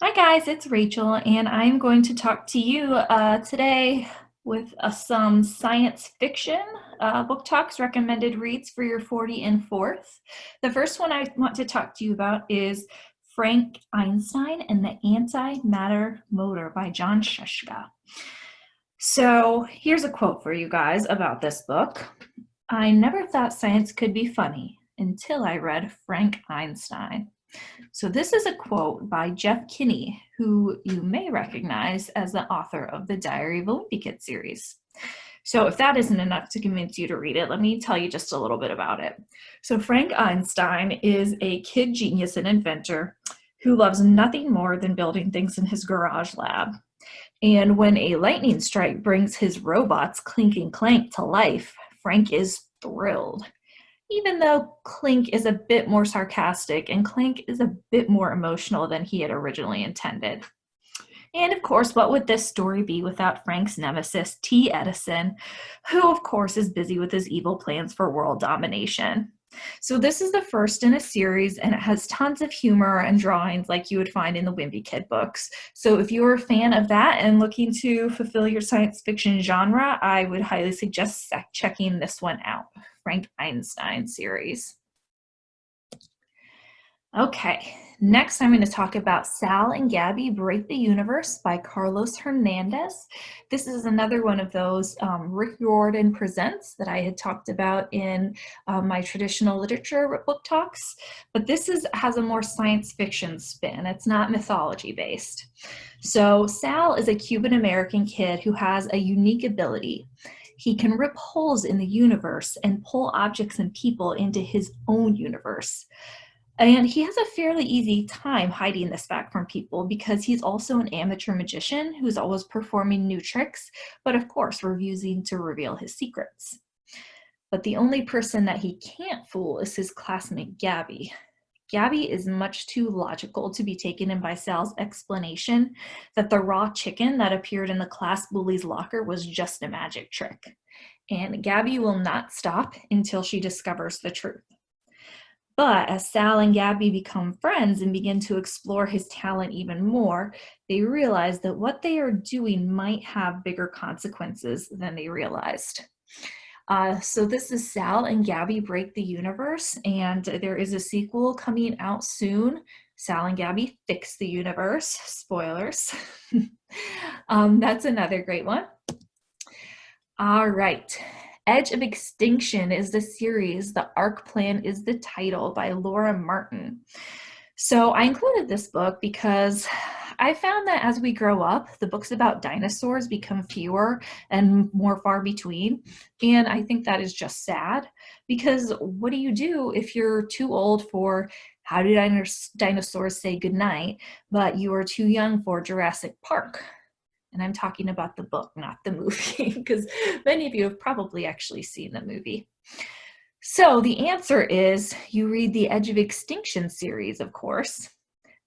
Hi guys, it's Rachel, and I'm going to talk to you today with some science fiction book talks, recommended reads for your 40 and 4th. The first one I want to talk to you about is Frank Einstein and the Antimatter Motor by John Shushka. So here's a quote for you guys about this book. I never thought science could be funny until I read Frank Einstein. So this is a quote by Jeff Kinney, who you may recognize as the author of the Diary of a Wimpy Kid series. So if that isn't enough to convince you to read it, let me tell you just a little bit about it. So Frank Einstein is a kid genius and inventor who loves nothing more than building things in his garage lab. And when a lightning strike brings his robots Clink and Clank to life, Frank is thrilled. Even though Clink is a bit more sarcastic and Clank is a bit more emotional than he had originally intended. And of course, what would this story be without Frank's nemesis, T. Edison, who of course is busy with his evil plans for world domination. So this is the first in a series, and it has tons of humor and drawings like you would find in the Wimpy Kid books. So if you're a fan of that and looking to fulfill your science fiction genre, I would highly suggest checking this one out, Frank Einstein series. Okay, next I'm going to talk about Sal and Gabi Break the Universe by Carlos Hernandez. This is another one of those Rick Riordan presents that I had talked about in my traditional literature book talks, but this has a more science fiction spin. It's not mythology based. So Sal is a Cuban American kid who has a unique ability. He can rip holes in the universe and pull objects and people into his own universe. And he has a fairly easy time hiding this fact from people because he's also an amateur magician who's always performing new tricks, but of course refusing to reveal his secrets. But the only person that he can't fool is his classmate Gabi. Gabi is much too logical to be taken in by Sal's explanation that the raw chicken that appeared in the class bully's locker was just a magic trick. And Gabi will not stop until she discovers the truth. But as Sal and Gabi become friends and begin to explore his talent even more, they realize that what they are doing might have bigger consequences than they realized. So this is Sal and Gabi Break the Universe, and there is a sequel coming out soon. Sal and Gabi Fix the Universe. Spoilers. That's another great one. All right. Edge of Extinction is the series. The Arc Plan is the title by Laura Martin. So I included this book because I found that as we grow up, the books about dinosaurs become fewer and more far between. And I think that is just sad because what do you do if you're too old for How Do Dinosaurs Say Goodnight, but you are too young for Jurassic Park? And I'm talking about the book, not the movie, because many of you have probably actually seen the movie. So the answer is you read the Edge of Extinction series, of course.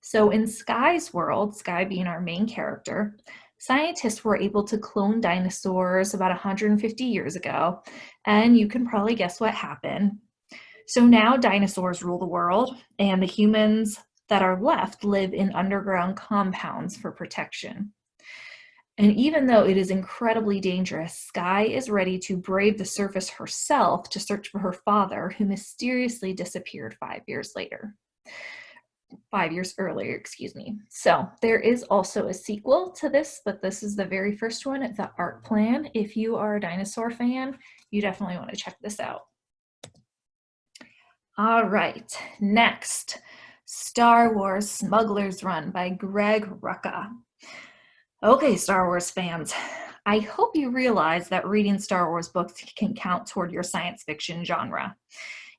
So in Sky's world, Sky being our main character, scientists were able to clone dinosaurs about 150 years ago, and you can probably guess what happened. So now dinosaurs rule the world, and the humans that are left live in underground compounds for protection. And even though it is incredibly dangerous, Sky is ready to brave the surface herself to search for her father, who mysteriously disappeared 5 years later. 5 years earlier, excuse me. So there is also a sequel to this, but this is the very first one. It's the Arc Plan. If you are a dinosaur fan, you definitely want to check this out. All right, next, Star Wars Smugglers Run by Greg Rucka. Okay, Star Wars fans, I hope you realize that reading Star Wars books can count toward your science fiction genre.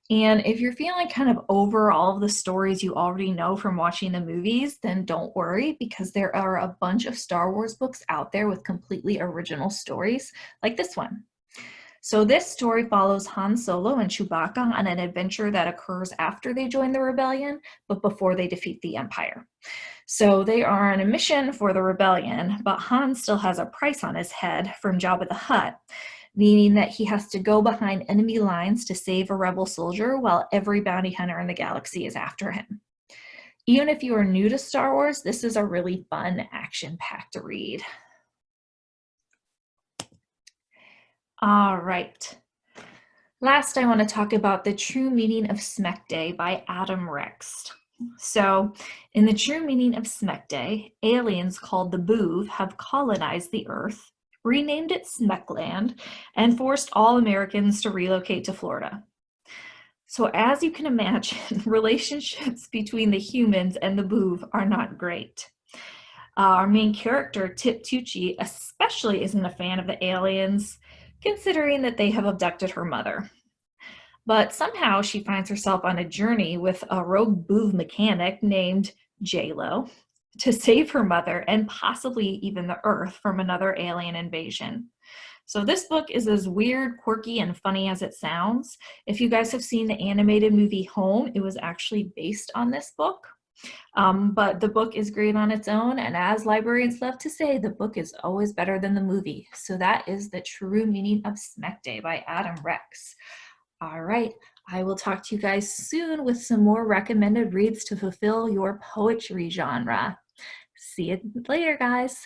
And if you're feeling kind of over all of the stories you already know from watching the movies, then don't worry because there are a bunch of Star Wars books out there with completely original stories like this one. So this story follows Han Solo and Chewbacca on an adventure that occurs after they join the rebellion, but before they defeat the Empire. So they are on a mission for the rebellion, but Han still has a price on his head from Jabba the Hutt, meaning that he has to go behind enemy lines to save a rebel soldier while every bounty hunter in the galaxy is after him. Even if you are new to Star Wars, this is a really fun, action-packed read. All right. Last, I want to talk about The True Meaning of Smek Day by Adam Rex. So, in The True Meaning of Smek Day, aliens called the Boov have colonized the Earth, renamed it Smekland, and forced all Americans to relocate to Florida. So, as you can imagine, relationships between the humans and the Boov are not great. Our main character, Tip Tucci, especially isn't a fan of the aliens, considering that they have abducted her mother. But somehow she finds herself on a journey with a rogue Boov mechanic named J-Lo to save her mother and possibly even the Earth from another alien invasion. So this book is as weird, quirky, and funny as it sounds. If you guys have seen the animated movie Home, it was actually based on this book. But the book is great on its own, and as librarians love to say, the book is always better than the movie. So that is The True Meaning of Smek Day by Adam Rex. All right, I will talk to you guys soon with some more recommended reads to fulfill your poetry genre. See you later, guys.